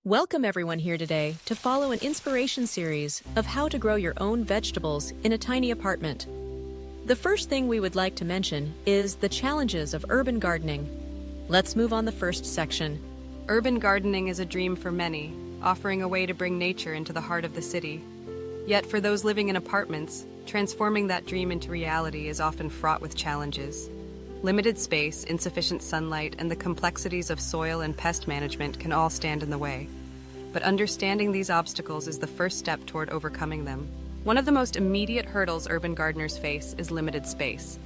Welcome everyone here today to follow an inspiration series of how to grow your own vegetables in a tiny apartment. The first thing we would like to mention is the challenges of urban gardening. Let's move on the first section. Urban gardening is a dream for many, offering a way to bring nature into the heart of the city. Yet for those living in apartments, transforming that dream into reality is often fraught with challenges. Limited space, insufficient sunlight, and the complexities of soil and pest management can all stand in the way. But understanding these obstacles is the first step toward overcoming them. One of the most immediate hurdles urban gardeners face is limited space.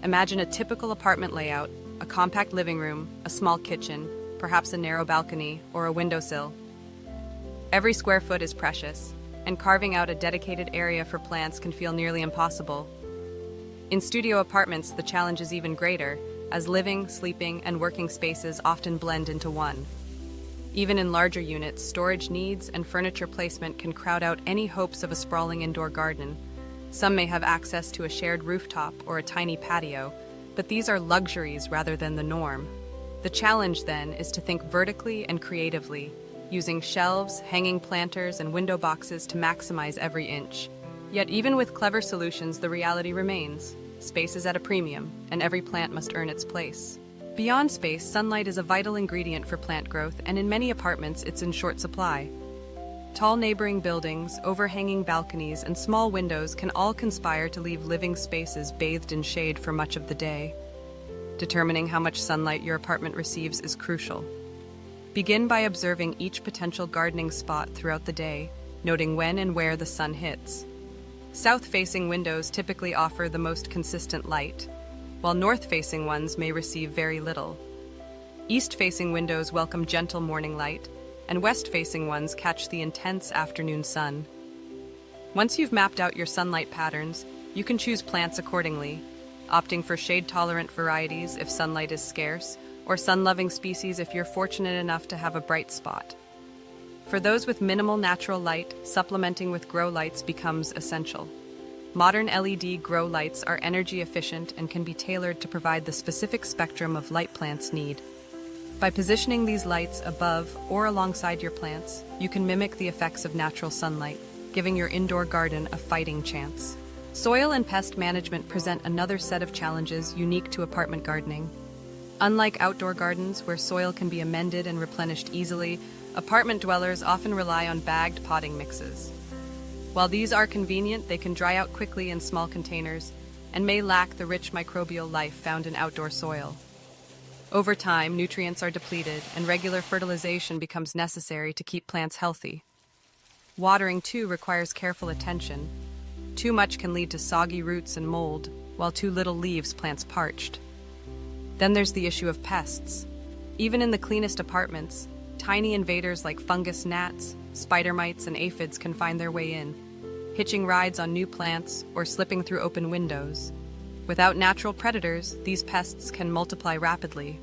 Imagine a typical apartment layout, a compact living room, a small kitchen, perhaps a narrow balcony or a windowsill. Every square foot is precious, and carving out a dedicated area for plants can feel nearly impossible. In studio apartments, the challenge is even greater, as living, sleeping, and working spaces often blend into one. Even in larger units, storage needs and furniture placement can crowd out any hopes of a sprawling indoor garden. Some may have access to a shared rooftop or a tiny patio, but these are luxuries rather than the norm. The challenge, then, is to think vertically and creatively, using shelves, hanging planters, and window boxes to maximize every inch. Yet even with clever solutions, the reality remains. Space is at a premium, and every plant must earn its place. Beyond space, sunlight is a vital ingredient for plant growth, and in many apartments, it's in short supply. Tall neighboring buildings, overhanging balconies, and small windows can all conspire to leave living spaces bathed in shade for much of the day. Determining how much sunlight your apartment receives is crucial. Begin by observing each potential gardening spot throughout the day, noting when and where the sun hits. South-facing windows typically offer the most consistent light, while north-facing ones may receive very little. East-facing windows welcome gentle morning light, and west-facing ones catch the intense afternoon sun. Once you've mapped out your sunlight patterns, you can choose plants accordingly, opting for shade-tolerant varieties if sunlight is scarce, or sun-loving species if you're fortunate enough to have a bright spot. For those with minimal natural light, supplementing with grow lights becomes essential. Modern LED grow lights are energy efficient and can be tailored to provide the specific spectrum of light plants need. By positioning these lights above or alongside your plants, you can mimic the effects of natural sunlight, giving your indoor garden a fighting chance. Soil and pest management present another set of challenges unique to apartment gardening. Unlike outdoor gardens, where soil can be amended and replenished easily, apartment dwellers often rely on bagged potting mixes. While these are convenient, they can dry out quickly in small containers and may lack the rich microbial life found in outdoor soil. Over time, nutrients are depleted and regular fertilization becomes necessary to keep plants healthy. Watering, too, requires careful attention. Too much can lead to soggy roots and mold, while too little leaves plants parched. Then there's the issue of pests. Even in the cleanest apartments, tiny invaders like fungus gnats, spider mites, and aphids can find their way in, hitching rides on new plants or slipping through open windows. Without natural predators, these pests can multiply rapidly.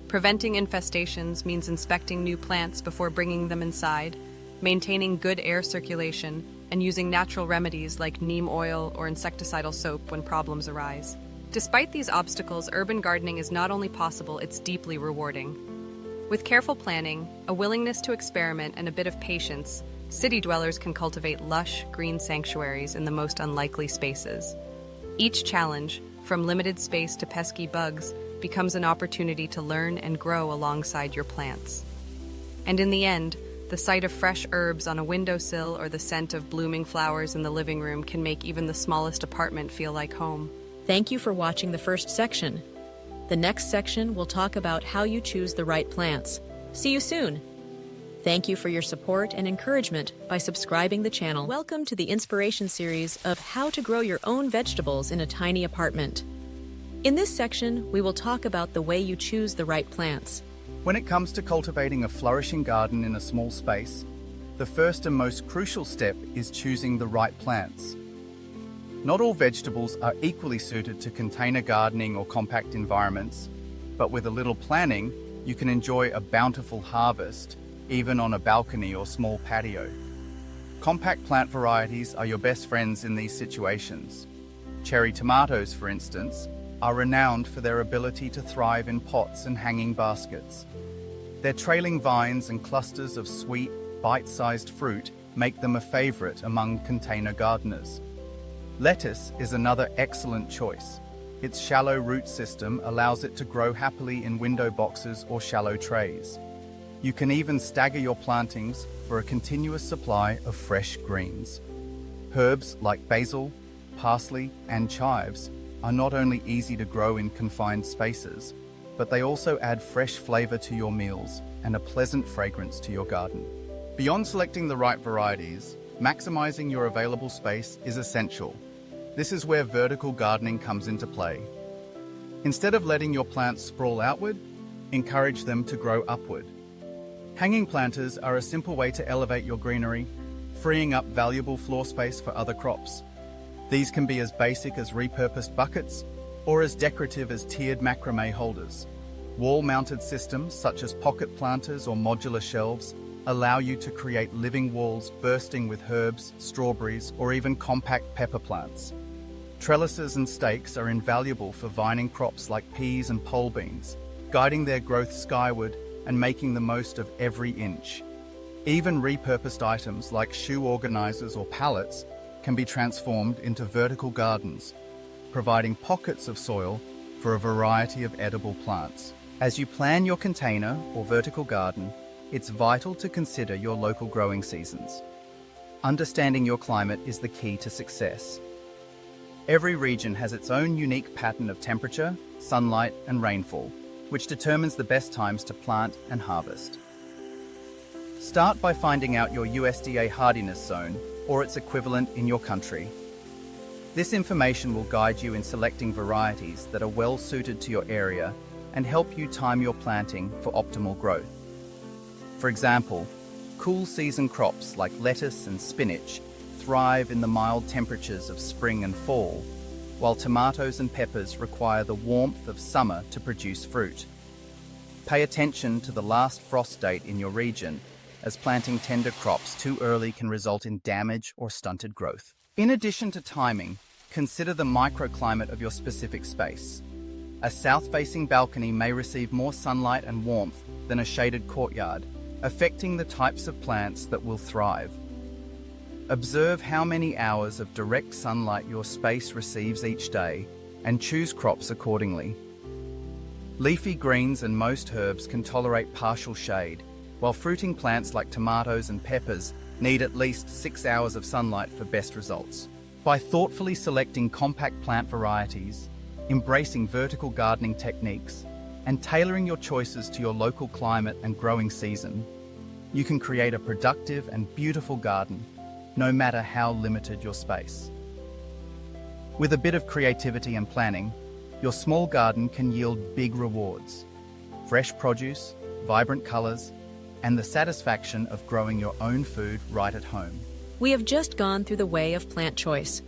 Preventing infestations means inspecting new plants before bringing them inside, maintaining good air circulation, and using natural remedies like neem oil or insecticidal soap when problems arise. Despite these obstacles, urban gardening is not only possible, it's deeply rewarding. With careful planning, a willingness to experiment, and a bit of patience, city dwellers can cultivate lush, green sanctuaries in the most unlikely spaces. Each challenge, from limited space to pesky bugs, becomes an opportunity to learn and grow alongside your plants. And in the end, the sight of fresh herbs on a windowsill or the scent of blooming flowers in the living room can make even the smallest apartment feel like home. Thank you for watching the first section. The next section will talk about how you choose the right plants. See you soon! Thank you for your support and encouragement by subscribing the channel. Welcome to the inspiration series of how to grow your own vegetables in a tiny apartment. In this section, we will talk about the way you choose the right plants. When it comes to cultivating a flourishing garden in a small space, the first and most crucial step is choosing the right plants. Not all vegetables are equally suited to container gardening or compact environments, but with a little planning, you can enjoy a bountiful harvest, even on a balcony or small patio. Compact plant varieties are your best friends in these situations. Cherry tomatoes, for instance, are renowned for their ability to thrive in pots and hanging baskets. Their trailing vines and clusters of sweet, bite-sized fruit make them a favorite among container gardeners. Lettuce is another excellent choice. Its shallow root system allows it to grow happily in window boxes or shallow trays. You can even stagger your plantings for a continuous supply of fresh greens. Herbs like basil, parsley, and chives are not only easy to grow in confined spaces, but they also add fresh flavor to your meals and a pleasant fragrance to your garden. Beyond selecting the right varieties, maximizing your available space is essential. This is where vertical gardening comes into play. Instead of letting your plants sprawl outward, encourage them to grow upward. Hanging planters are a simple way to elevate your greenery, freeing up valuable floor space for other crops. These can be as basic as repurposed buckets or as decorative as tiered macrame holders. Wall-mounted systems such as pocket planters or modular shelves allow you to create living walls bursting with herbs, strawberries, or even compact pepper plants. Trellises and stakes are invaluable for vining crops like peas and pole beans, guiding their growth skyward and making the most of every inch. Even repurposed items like shoe organizers or pallets can be transformed into vertical gardens, providing pockets of soil for a variety of edible plants. As you plan your container or vertical garden, it's vital to consider your local growing seasons. Understanding your climate is the key to success. Every region has its own unique pattern of temperature, sunlight, and rainfall, which determines the best times to plant and harvest. Start by finding out your USDA hardiness zone or its equivalent in your country. This information will guide you in selecting varieties that are well suited to your area and help you time your planting for optimal growth. For example, cool season crops like lettuce and spinach thrive in the mild temperatures of spring and fall, while tomatoes and peppers require the warmth of summer to produce fruit. Pay attention to the last frost date in your region, as planting tender crops too early can result in damage or stunted growth. In addition to timing, consider the microclimate of your specific space. A south-facing balcony may receive more sunlight and warmth than a shaded courtyard, affecting the types of plants that will thrive. Observe how many hours of direct sunlight your space receives each day and choose crops accordingly. Leafy greens and most herbs can tolerate partial shade, while fruiting plants like tomatoes and peppers need at least 6 hours of sunlight for best results. By thoughtfully selecting compact plant varieties, embracing vertical gardening techniques, and tailoring your choices to your local climate and growing season, you can create a productive and beautiful garden, no matter how limited your space. With a bit of creativity and planning, your small garden can yield big rewards: fresh produce, vibrant colors, and the satisfaction of growing your own food right at home. We have just gone through the way of plant choice.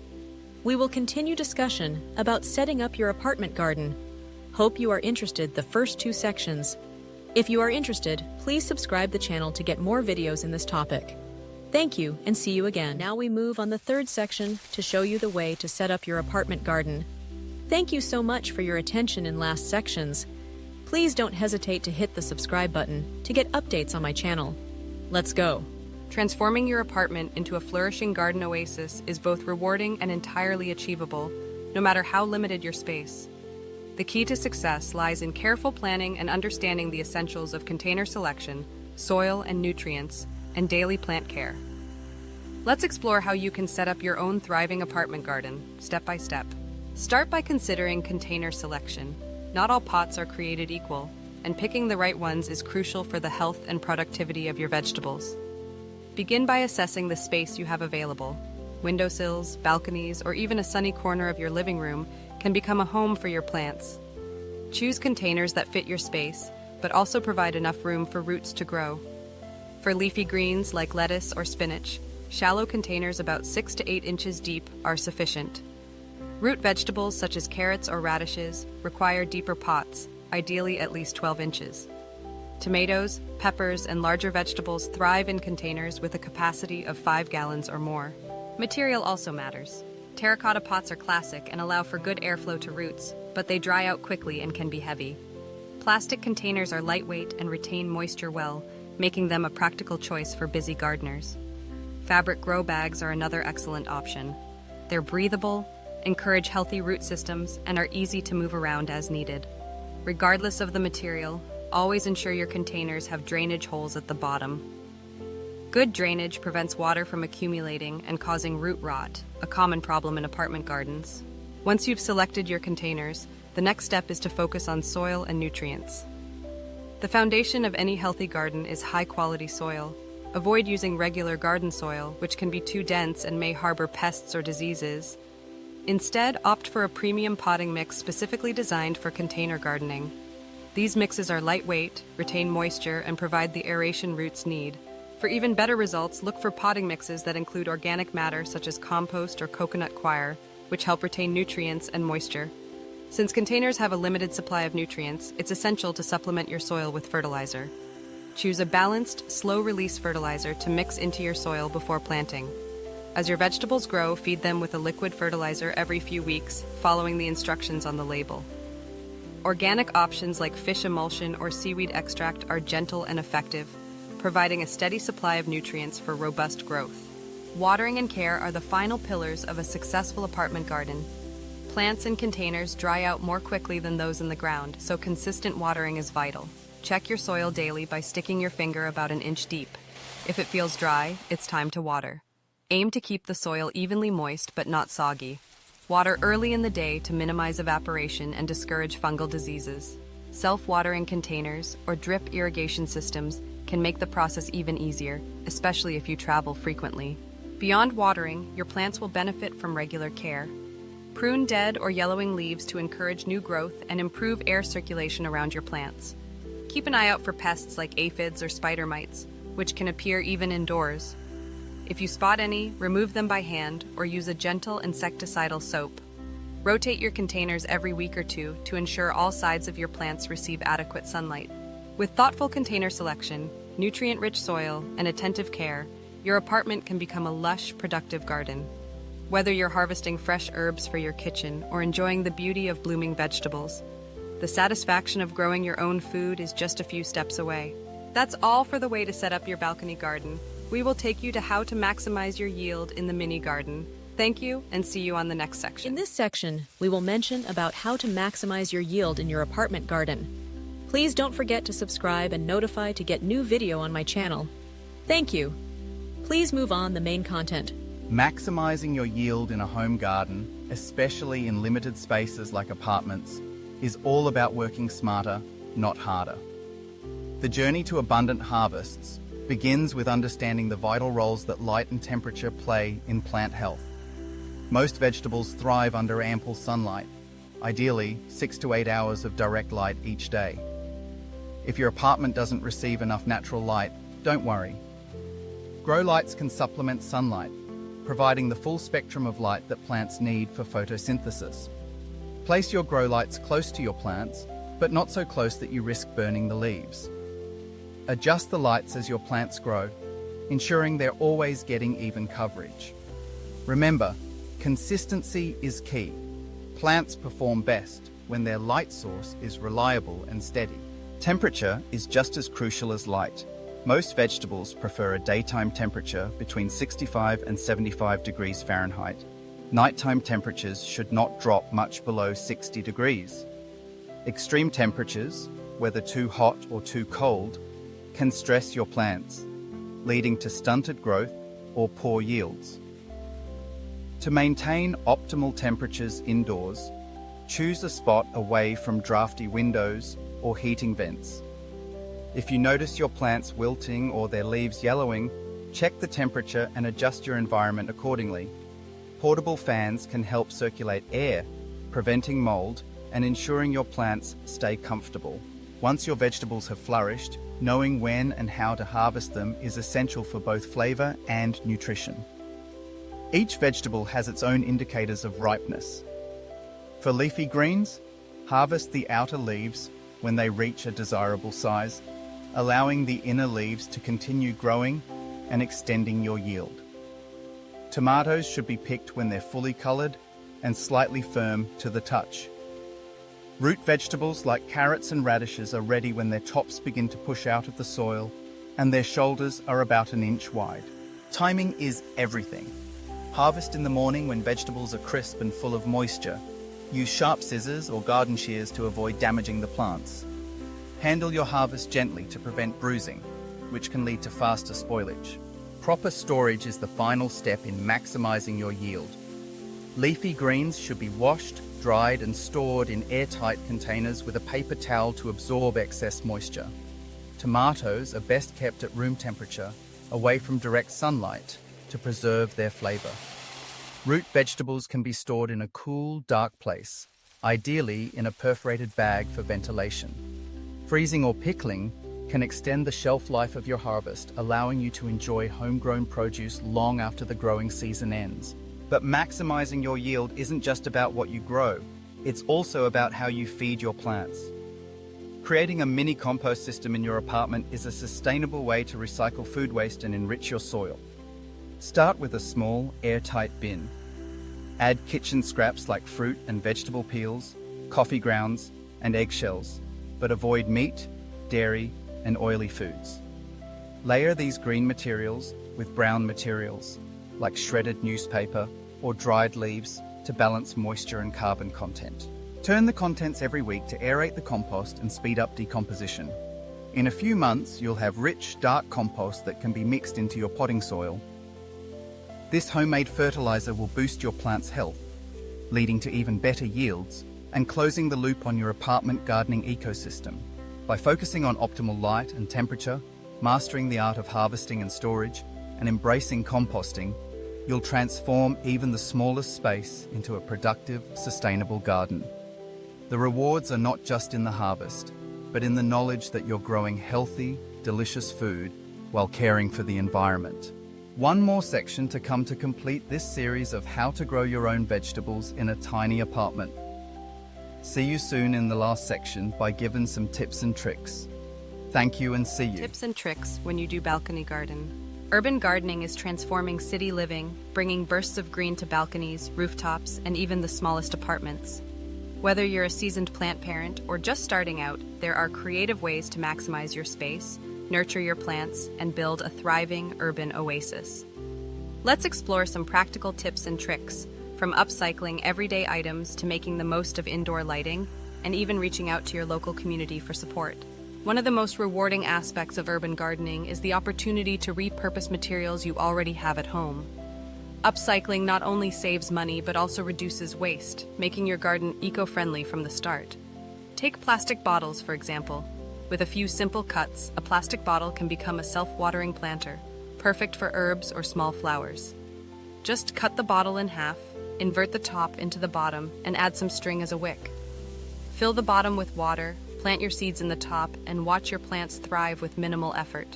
We will continue discussion about setting up your apartment garden. Hope you are interested the first 2 sections. If you are interested, please subscribe the channel to get more videos in this topic. Thank you and see you again. Now we move on the 3rd section to show you the way to set up your apartment garden. Thank you so much for your attention in last sections. Please don't hesitate to hit the subscribe button to get updates on my channel. Let's go. Transforming your apartment into a flourishing garden oasis is both rewarding and entirely achievable, no matter how limited your space. The key to success lies in careful planning and understanding the essentials of container selection, soil and nutrients, and daily plant care. Let's explore how you can set up your own thriving apartment garden, step by step. Start by considering container selection. Not all pots are created equal, and picking the right ones is crucial for the health and productivity of your vegetables. Begin by assessing the space you have available. Windowsills, balconies, or even a sunny corner of your living room can become a home for your plants. Choose containers that fit your space, but also provide enough room for roots to grow. For leafy greens like lettuce or spinach, shallow containers about 6 to 8 inches deep are sufficient. Root vegetables such as carrots or radishes require deeper pots, ideally at least 12 inches. Tomatoes, peppers, and larger vegetables thrive in containers with a capacity of 5 gallons or more. Material also matters. Terracotta pots are classic and allow for good airflow to roots, but they dry out quickly and can be heavy. Plastic containers are lightweight and retain moisture well, making them a practical choice for busy gardeners. Fabric grow bags are another excellent option. They're breathable, encourage healthy root systems, and are easy to move around as needed. Regardless of the material, always ensure your containers have drainage holes at the bottom. Good drainage prevents water from accumulating and causing root rot, a common problem in apartment gardens. Once you've selected your containers, the next step is to focus on soil and nutrients. The foundation of any healthy garden is high-quality soil. Avoid using regular garden soil, which can be too dense and may harbor pests or diseases. Instead, opt for a premium potting mix specifically designed for container gardening. These mixes are lightweight, retain moisture, and provide the aeration roots need. For even better results, look for potting mixes that include organic matter such as compost or coconut coir, which help retain nutrients and moisture. Since containers have a limited supply of nutrients, it's essential to supplement your soil with fertilizer. Choose a balanced, slow-release fertilizer to mix into your soil before planting. As your vegetables grow, feed them with a liquid fertilizer every few weeks, following the instructions on the label. Organic options like fish emulsion or seaweed extract are gentle and effective, providing a steady supply of nutrients for robust growth. Watering and care are the final pillars of a successful apartment garden. Plants in containers dry out more quickly than those in the ground, so consistent watering is vital. Check your soil daily by sticking your finger about an inch deep. If it feels dry, it's time to water. Aim to keep the soil evenly moist but not soggy. Water early in the day to minimize evaporation and discourage fungal diseases. Self-watering containers or drip irrigation systems can make the process even easier, especially if you travel frequently. Beyond watering, your plants will benefit from regular care. Prune dead or yellowing leaves to encourage new growth and improve air circulation around your plants. Keep an eye out for pests like aphids or spider mites, which can appear even indoors. If you spot any, remove them by hand or use a gentle insecticidal soap. Rotate your containers every week or two to ensure all sides of your plants receive adequate sunlight. With thoughtful container selection, nutrient-rich soil, and attentive care, your apartment can become a lush, productive garden. Whether you're harvesting fresh herbs for your kitchen or enjoying the beauty of blooming vegetables, the satisfaction of growing your own food is just a few steps away. That's all for the way to set up your balcony garden. We will take you to how to maximize your yield in the mini garden. Thank you, and see you on the next section. In this section, we will mention about how to maximize your yield in your apartment garden. Please don't forget to subscribe and notify to get new video on my channel. Thank you. Please move on the main content. Maximizing your yield in a home garden, especially in limited spaces like apartments, is all about working smarter, not harder. The journey to abundant harvests begins with understanding the vital roles that light and temperature play in plant health. Most vegetables thrive under ample sunlight, ideally 6 to 8 hours of direct light each day. If your apartment doesn't receive enough natural light, don't worry. Grow lights can supplement sunlight, providing the full spectrum of light that plants need for photosynthesis. Place your grow lights close to your plants, but not so close that you risk burning the leaves. Adjust the lights as your plants grow, ensuring they're always getting even coverage. Remember, consistency is key. Plants perform best when their light source is reliable and steady. Temperature is just as crucial as light. Most vegetables prefer a daytime temperature between 65 and 75 degrees Fahrenheit. Nighttime temperatures should not drop much below 60 degrees. Extreme temperatures, whether too hot or too cold, can stress your plants, leading to stunted growth or poor yields. To maintain optimal temperatures indoors, choose a spot away from drafty windows or heating vents. If you notice your plants wilting or their leaves yellowing, check the temperature and adjust your environment accordingly. Portable fans can help circulate air, preventing mold and ensuring your plants stay comfortable. Once your vegetables have flourished, knowing when and how to harvest them is essential for both flavor and nutrition. Each vegetable has its own indicators of ripeness. For leafy greens, harvest the outer leaves when they reach a desirable size, allowing the inner leaves to continue growing and extending your yield. Tomatoes should be picked when they're fully colored and slightly firm to the touch. Root vegetables like carrots and radishes are ready when their tops begin to push out of the soil and their shoulders are about an inch wide. Timing is everything. Harvest in the morning when vegetables are crisp and full of moisture. Use sharp scissors or garden shears to avoid damaging the plants. Handle your harvest gently to prevent bruising, which can lead to faster spoilage. Proper storage is the final step in maximizing your yield. Leafy greens should be washed, dried and stored in airtight containers with a paper towel to absorb excess moisture. Tomatoes are best kept at room temperature, away from direct sunlight, to preserve their flavor. Root vegetables can be stored in a cool, dark place, ideally in a perforated bag for ventilation. Freezing or pickling can extend the shelf life of your harvest, allowing you to enjoy homegrown produce long after the growing season ends. But maximizing your yield isn't just about what you grow, it's also about how you feed your plants. Creating a mini compost system in your apartment is a sustainable way to recycle food waste and enrich your soil. Start with a small, airtight bin. Add kitchen scraps like fruit and vegetable peels, coffee grounds, and eggshells, but avoid meat, dairy, and oily foods. Layer these green materials with brown materials, like shredded newspaper or dried leaves, to balance moisture and carbon content. Turn the contents every week to aerate the compost and speed up decomposition. In a few months, you'll have rich, dark compost that can be mixed into your potting soil. This homemade fertilizer will boost your plant's health, leading to even better yields and closing the loop on your apartment gardening ecosystem. By focusing on optimal light and temperature, mastering the art of harvesting and storage, and embracing composting, you'll transform even the smallest space into a productive, sustainable garden. The rewards are not just in the harvest, but in the knowledge that you're growing healthy, delicious food while caring for the environment. One more section to come to complete this series of how to grow your own vegetables in a tiny apartment. See you soon in the last section by giving some tips and tricks. Thank you and see you. Tips and tricks when you do balcony garden. Urban gardening is transforming city living, bringing bursts of green to balconies, rooftops, and even the smallest apartments. Whether you're a seasoned plant parent or just starting out, there are creative ways to maximize your space, nurture your plants, and build a thriving urban oasis. Let's explore some practical tips and tricks, from upcycling everyday items to making the most of indoor lighting, and even reaching out to your local community for support. One of the most rewarding aspects of urban gardening is the opportunity to repurpose materials you already have at home. Upcycling not only saves money but also reduces waste, making your garden eco-friendly from the start. Take plastic bottles, for example. With a few simple cuts, a plastic bottle can become a self-watering planter, perfect for herbs or small flowers. Just cut the bottle in half, invert the top into the bottom, and add some string as a wick. Fill the bottom with water, plant your seeds in the top, and watch your plants thrive with minimal effort.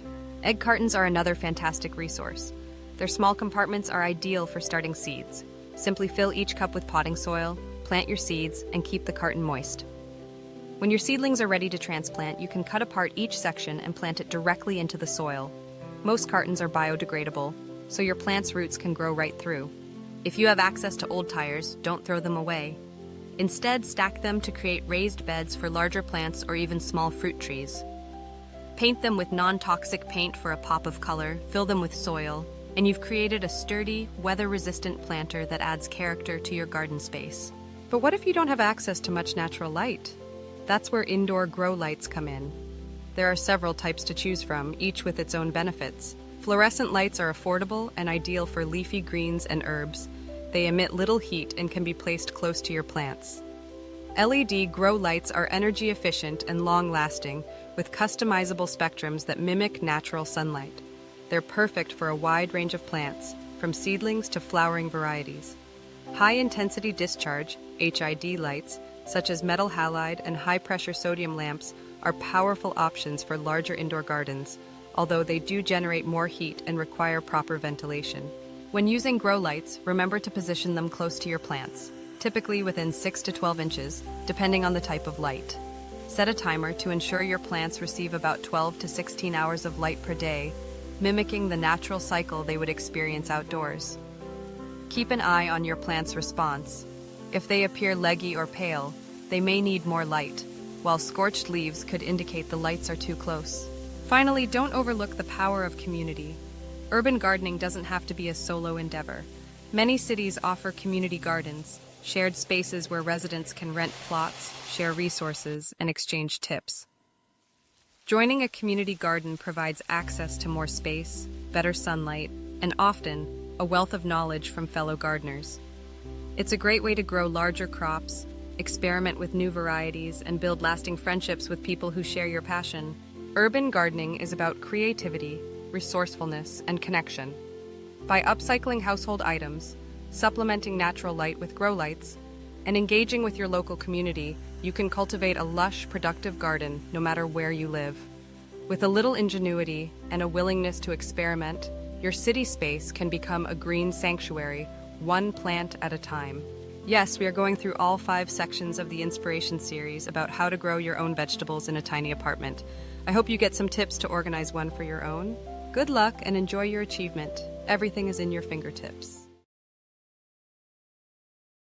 Egg cartons are another fantastic resource. Their small compartments are ideal for starting seeds. Simply fill each cup with potting soil, plant your seeds, and keep the carton moist. When your seedlings are ready to transplant, you can cut apart each section and plant it directly into the soil. Most cartons are biodegradable, so your plant's roots can grow right through. If you have access to old tires, don't throw them away. Instead, stack them to create raised beds for larger plants or even small fruit trees. Paint them with non-toxic paint for a pop of color, fill them with soil, and you've created a sturdy, weather-resistant planter that adds character to your garden space. But what if you don't have access to much natural light? That's where indoor grow lights come in. There are several types to choose from, each with its own benefits. Fluorescent lights are affordable and ideal for leafy greens and herbs. They emit little heat and can be placed close to your plants. LED grow lights are energy efficient and long-lasting, with customizable spectrums that mimic natural sunlight. They're perfect for a wide range of plants, from seedlings to flowering varieties. High-intensity discharge, HID lights, such as metal halide and high-pressure sodium lamps, are powerful options for larger indoor gardens, although they do generate more heat and require proper ventilation. When using grow lights, remember to position them close to your plants, typically within 6 to 12 inches, depending on the type of light. Set a timer to ensure your plants receive about 12 to 16 hours of light per day, mimicking the natural cycle they would experience outdoors. Keep an eye on your plant's response. If they appear leggy or pale, they may need more light, while scorched leaves could indicate the lights are too close. Finally, don't overlook the power of community. Urban gardening doesn't have to be a solo endeavor. Many cities offer community gardens, shared spaces where residents can rent plots, share resources, and exchange tips. Joining a community garden provides access to more space, better sunlight, and often a wealth of knowledge from fellow gardeners. It's a great way to grow larger crops, experiment with new varieties, and build lasting friendships with people who share your passion. Urban gardening is about creativity, resourcefulness, and connection. By upcycling household items, supplementing natural light with grow lights, and engaging with your local community, you can cultivate a lush, productive garden no matter where you live. With a little ingenuity and a willingness to experiment, your city space can become a green sanctuary, one plant at a time. Yes, we are going through all 5 sections of the Inspiration series about how to grow your own vegetables in a tiny apartment. I hope you get some tips to organize one for your own. Good luck and enjoy your achievement. Everything is in your fingertips.